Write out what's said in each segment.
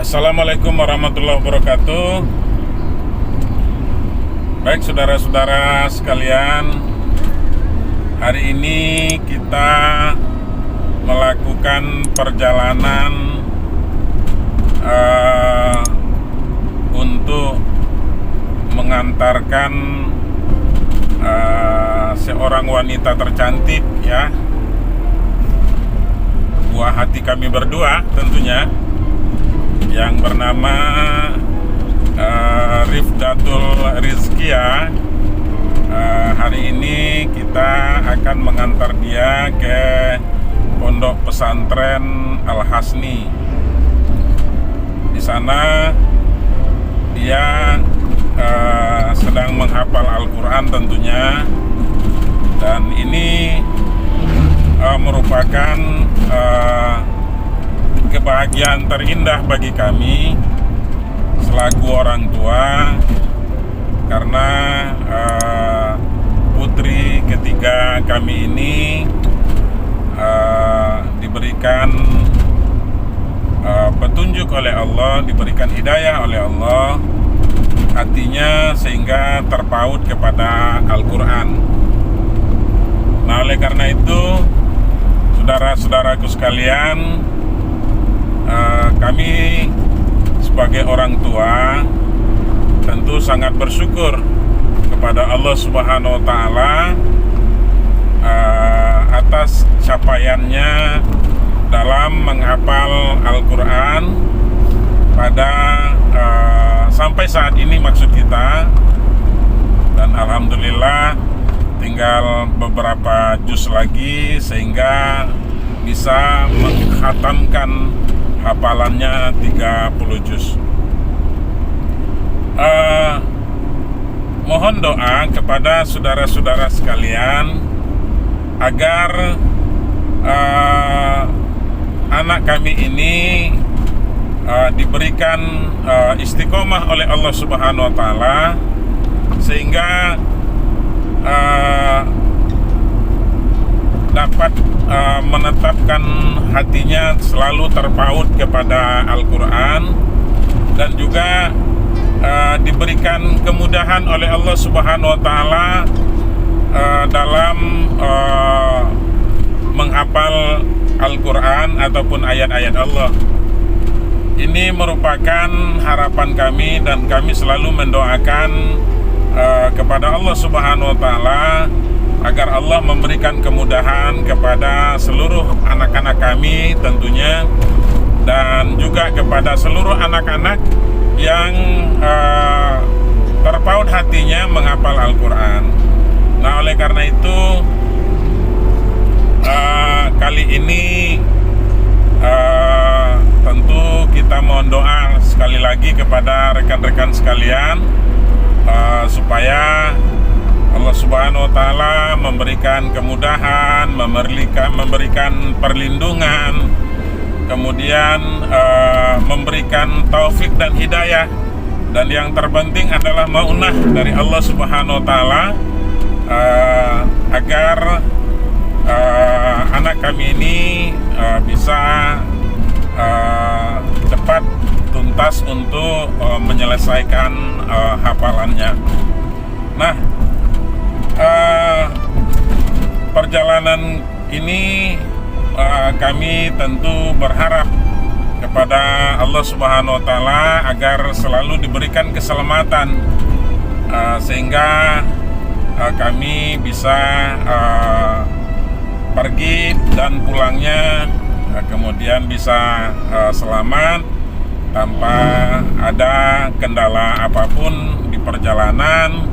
Assalamualaikum warahmatullahi wabarakatuh. Baik saudara-saudara sekalian, hari ini kita melakukan perjalanan untuk mengantarkan seorang wanita tercantik, ya, buah hati kami berdua tentunya, yang bernama Rifdatul Rizkia. Hari ini kita akan mengantar dia ke Pondok Pesantren Al-Hasni. Di sana dia sedang menghafal Al-Quran tentunya, dan ini merupakan kebahagiaan terindah bagi kami selaku orang tua, karena putri ketiga kami ini diberikan petunjuk oleh Allah, diberikan hidayah oleh Allah hatinya sehingga terpaut kepada Al-Quran. Nah, oleh karena itu, saudara-saudaraku sekalian, kami sebagai orang tua tentu sangat bersyukur kepada Allah Subhanahu wa Ta'ala atas capaiannya dalam menghafal Al-Quran pada sampai saat ini, maksud kita. Dan alhamdulillah tinggal beberapa juz lagi sehingga bisa mengkhatamkan hafalannya 30 juz. Mohon doa kepada saudara-saudara sekalian agar anak kami ini diberikan istiqomah oleh Allah Subhanahu wa Ta'ala, sehingga dapat menetapkan hatinya selalu terpaut kepada Al-Quran, dan juga diberikan kemudahan oleh Allah Subhanahu wa Ta'ala dalam menghafal Al-Quran ataupun ayat-ayat Allah. Ini merupakan harapan kami, dan kami selalu mendoakan kepada Allah Subhanahu wa Ta'ala agar Allah memberikan kemudahan kepada seluruh anak-anak kami tentunya, dan juga kepada seluruh anak-anak yang terpaut hatinya menghafal Al-Quran. Nah, oleh karena itu kali ini tentu kita mohon doa sekali lagi kepada rekan-rekan sekalian, supaya Allah Subhanahu wa Ta'ala memberikan kemudahan, memberikan perlindungan, kemudian memberikan taufik dan hidayah, dan yang terpenting adalah maunah dari Allah Subhanahu wa Ta'ala agar anak kami ini bisa cepat tuntas untuk menyelesaikan hafalannya. Nah, perjalanan ini kami tentu berharap kepada Allah Subhanahu wa Ta'ala agar selalu diberikan keselamatan, sehingga kami bisa pergi dan pulangnya kemudian bisa selamat tanpa ada kendala apapun di perjalanan.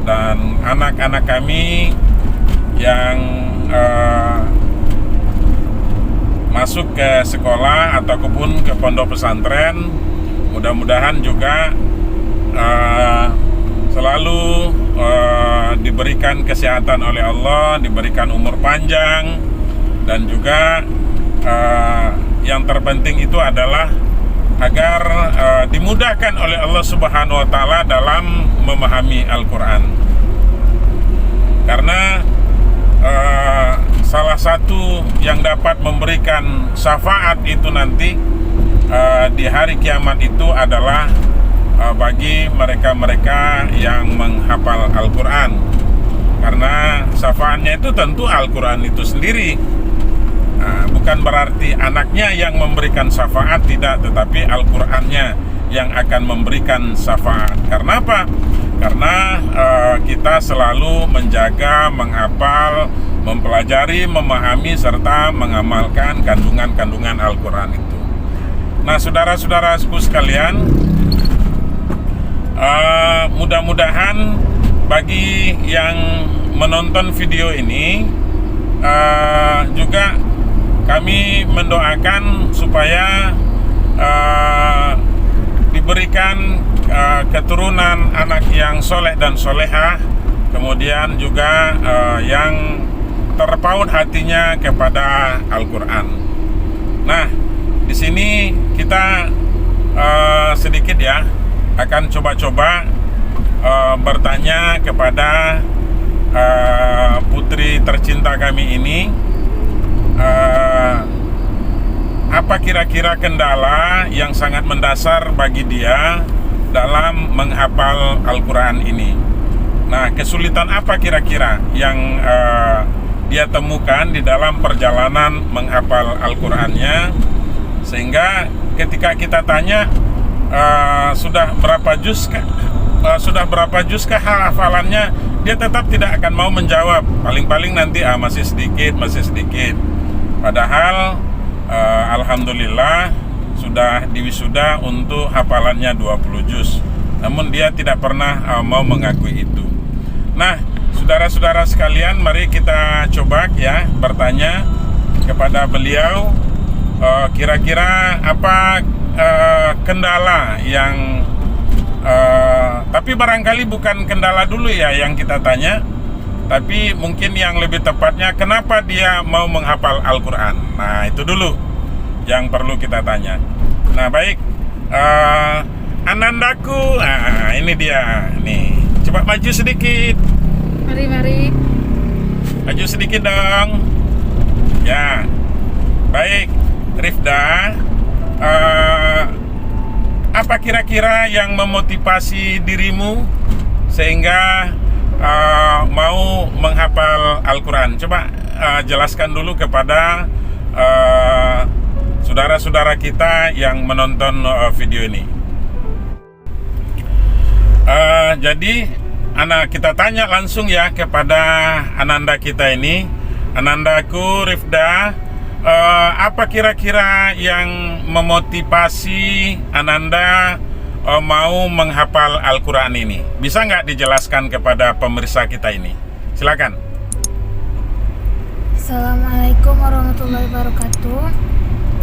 Dan anak-anak kami yang masuk ke sekolah ataupun ke pondok pesantren, mudah-mudahan juga selalu diberikan kesehatan oleh Allah, diberikan umur panjang, dan juga yang terpenting itu adalah agar dimudahkan oleh Allah Subhanahu wa Ta'ala dalam memahami Al-Quran. Karena salah satu yang dapat memberikan syafaat itu nanti di hari kiamat itu adalah bagi mereka-mereka yang menghafal Al-Quran. Karena syafaatnya itu tentu Al-Quran itu sendiri. Bukan berarti anaknya yang memberikan syafaat, tidak, tetapi Al-Qurannya yang akan memberikan syafaat. Karena apa? Karena kita selalu menjaga, menghafal, mempelajari, memahami, serta mengamalkan kandungan-kandungan Al-Quran itu. Nah, saudara-saudaraku sekalian, mudah-mudahan bagi yang menonton video ini juga kami mendoakan supaya diberikan keturunan anak yang soleh dan solehah, kemudian juga yang terpaut hatinya kepada Al-Quran. Nah, di sini kita sedikit ya akan coba-coba bertanya kepada putri tercinta kami ini, apa kira-kira kendala yang sangat mendasar bagi dia dalam menghafal Al-Quran ini. Nah, kesulitan apa kira-kira yang dia temukan di dalam perjalanan menghafal Al-Qurannya, sehingga ketika kita tanya sudah berapa juz kah hafalannya, dia tetap tidak akan mau menjawab. Paling-paling nanti masih sedikit. Padahal alhamdulillah sudah diwisuda untuk hafalannya 20 juz. Namun dia tidak pernah mau mengakui itu. Nah, saudara-saudara sekalian, mari kita coba ya bertanya kepada beliau, kira-kira apa kendala yang tapi barangkali bukan kendala dulu ya yang kita tanya, tapi mungkin yang lebih tepatnya kenapa dia mau menghafal Al-Quran. Nah, itu dulu yang perlu kita tanya. Nah, baik, Anandaku, ini dia nih, coba maju sedikit. Mari. Maju sedikit dong. Ya, baik, Rifda, apa kira-kira yang memotivasi dirimu sehingga mau menghafal Al-Quran? Coba jelaskan dulu kepada saudara-saudara kita yang menonton video ini. Jadi kita tanya langsung ya kepada Ananda kita ini. Anandaku, Rifda, apa kira-kira yang memotivasi Ananda mau menghafal Al-Quran ini? Bisa nggak dijelaskan kepada pemirsa kita ini? Silakan. Assalamualaikum warahmatullahi wabarakatuh.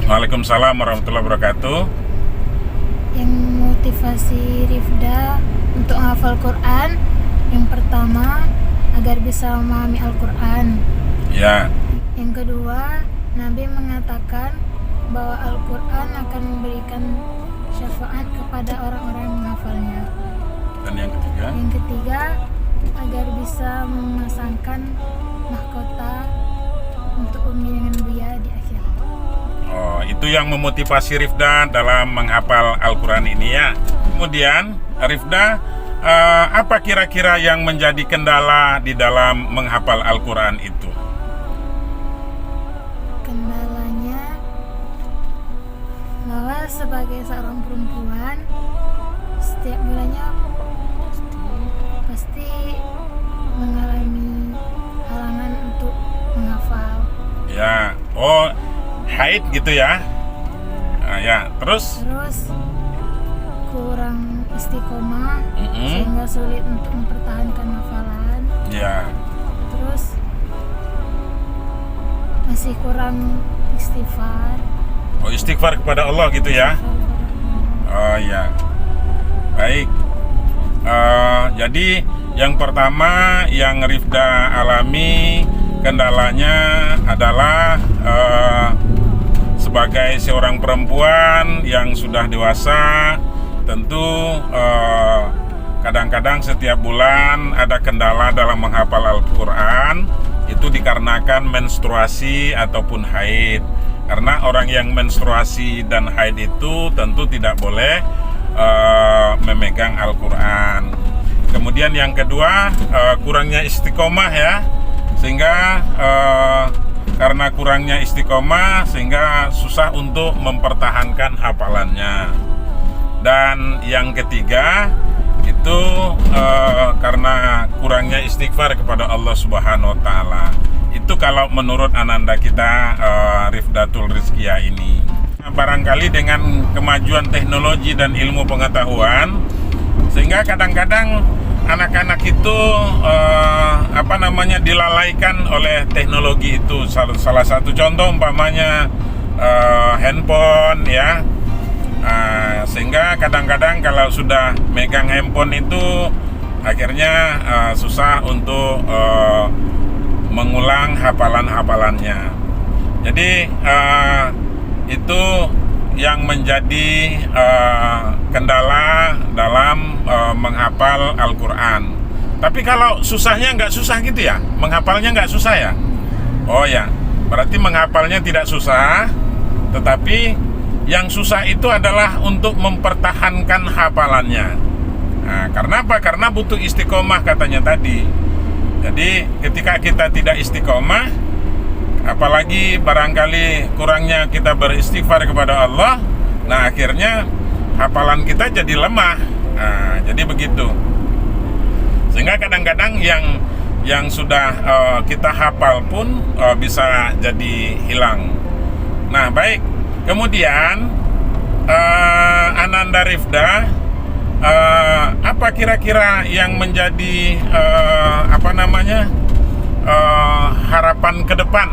Waalaikumsalam warahmatullahi wabarakatuh. Yang motivasi Rifda untuk menghafal Quran, yang pertama agar bisa memahami Al-Quran. Ya. Yang kedua, Nabi mengatakan bahwa Al-Quran akan memberikan syafaat kepada orang-orang yang menghafalnya. Dan yang ketiga? Yang ketiga, agar bisa memasangkan mahkota untuk Umi dengan Buya di akhirat. Oh, itu yang memotivasi Rifda dalam menghafal Al-Quran ini ya. Kemudian Rifda, apa kira-kira yang menjadi kendala di dalam menghafal Al-Quran itu? Kendalanya bahwa sebagai seorang perempuan, setiap bulannya pasti mengalami halangan untuk menghafal. Ya, oh, haid gitu ya. Ya, terus kurang istiqomah, sehingga sulit untuk mempertahankan hafalan. Ya. Terus masih kurang istighfar. Oh, istighfar kepada Allah gitu ya. Oh ya. Baik. Jadi yang pertama yang Rifda alami kendalanya adalah sebagai seorang perempuan yang sudah dewasa, tentu kadang-kadang setiap bulan ada kendala dalam menghafal Al-Quran. Itu dikarenakan menstruasi ataupun haid. Karena orang yang menstruasi dan haid itu tentu tidak boleh memegang Al-Quran. Kemudian yang kedua, kurangnya istiqomah ya, sehingga karena kurangnya istiqomah sehingga susah untuk mempertahankan hafalannya. Dan yang ketiga itu karena kurangnya istighfar kepada Allah Subhanahu wa Ta'ala. Itu kalau menurut ananda kita Rifdatul Rizkiyah ini. Barangkali dengan kemajuan teknologi dan ilmu pengetahuan, sehingga kadang-kadang anak-anak itu dilalaikan oleh teknologi itu. Salah satu contoh umpamanya handphone ya. Sehingga kadang-kadang kalau sudah megang handphone itu akhirnya susah untuk mengulang hafalan-hafalannya. Jadi itu yang menjadi kendala dalam menghafal Al-Quran. Tapi kalau susahnya nggak susah gitu ya, menghafalnya nggak susah ya. Oh ya, berarti menghafalnya tidak susah, tetapi yang susah itu adalah untuk mempertahankan hafalannya. Nah, karena apa? Karena butuh istiqomah katanya tadi. Jadi ketika kita tidak istiqomah, apalagi barangkali kurangnya kita beristighfar kepada Allah, nah akhirnya hafalan kita jadi lemah. Nah, jadi begitu. Sehingga kadang-kadang yang sudah kita hafal pun bisa jadi hilang. Nah, baik. Kemudian Ananda Rifda, apa kira-kira yang menjadi harapan ke depan?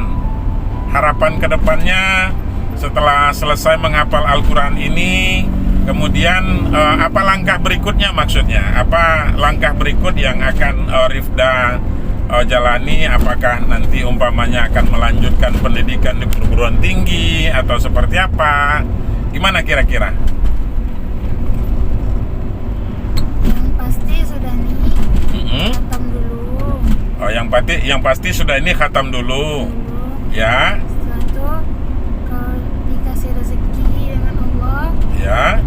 Harapan ke depannya setelah selesai menghafal Al-Quran ini, kemudian apa langkah berikutnya maksudnya? Apa langkah berikut yang akan Rifda jalani? Apakah nanti umpamanya akan melanjutkan pendidikan di perguruan tinggi atau seperti apa? Gimana kira-kira? Yang pasti sudah nih khatam dulu. Oh, yang pasti sudah ini khatam dulu. Ya. Setelah itu kalau dikasih rezeki dengan Allah, Ya.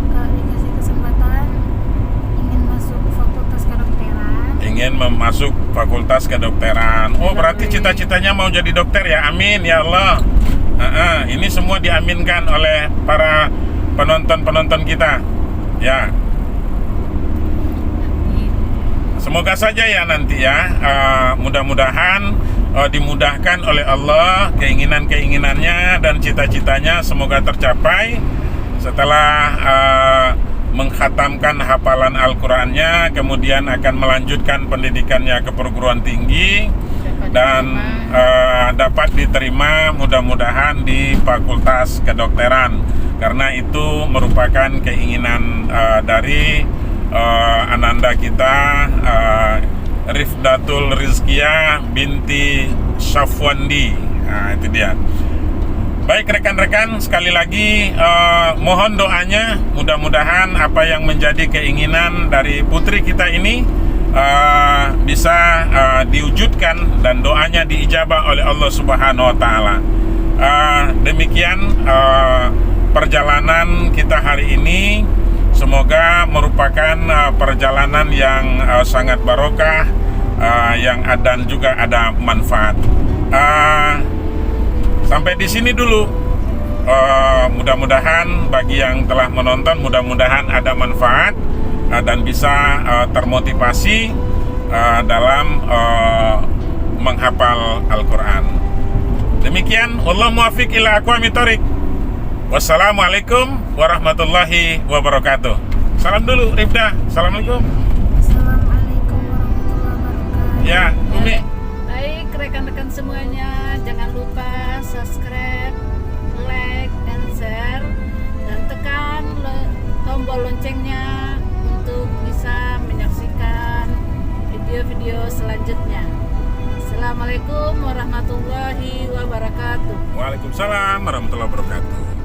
kalau dikasih kesempatan ingin masuk fakultas kedokteran. Ingin masuk fakultas kedokteran. Oh, berarti cita-citanya mau jadi dokter ya? Amin ya Allah. Ini semua diaminkan oleh para penonton-penonton kita. Ya. Semoga saja ya nanti ya, mudah-mudahan dimudahkan oleh Allah keinginan-keinginannya dan cita-citanya semoga tercapai setelah mengkhatamkan hafalan Al-Qurannya, kemudian akan melanjutkan pendidikannya ke perguruan tinggi dan dapat diterima mudah-mudahan di fakultas kedokteran, karena itu merupakan keinginan dari ananda kita Rifdatul Rizkiyah binti Syafwandi. Nah, itu dia. Baik rekan-rekan, sekali lagi mohon doanya, mudah-mudahan apa yang menjadi keinginan dari putri kita ini bisa diwujudkan dan doanya diijabah oleh Allah Subhanahu wa Ta'ala. Demikian perjalanan kita hari ini. Semoga merupakan perjalanan yang sangat barokah, yang dan juga ada manfaat. Sampai di sini dulu. Mudah-mudahan bagi yang telah menonton, mudah-mudahan ada manfaat dan bisa termotivasi dalam menghafal Al-Quran. Demikian, wallahu muwaffiq ila aqwamit thoriq. Wassalamualaikum warahmatullahi wabarakatuh. Salam dulu Rifda. Assalamualaikum. Assalamualaikum warahmatullahi wabarakatuh. Ya, Umi. Baik rekan-rekan semuanya, jangan lupa subscribe, like, dan share, dan tekan tombol loncengnya untuk bisa menyaksikan video-video selanjutnya. Assalamualaikum warahmatullahi wabarakatuh. Waalaikumsalam warahmatullahi wabarakatuh.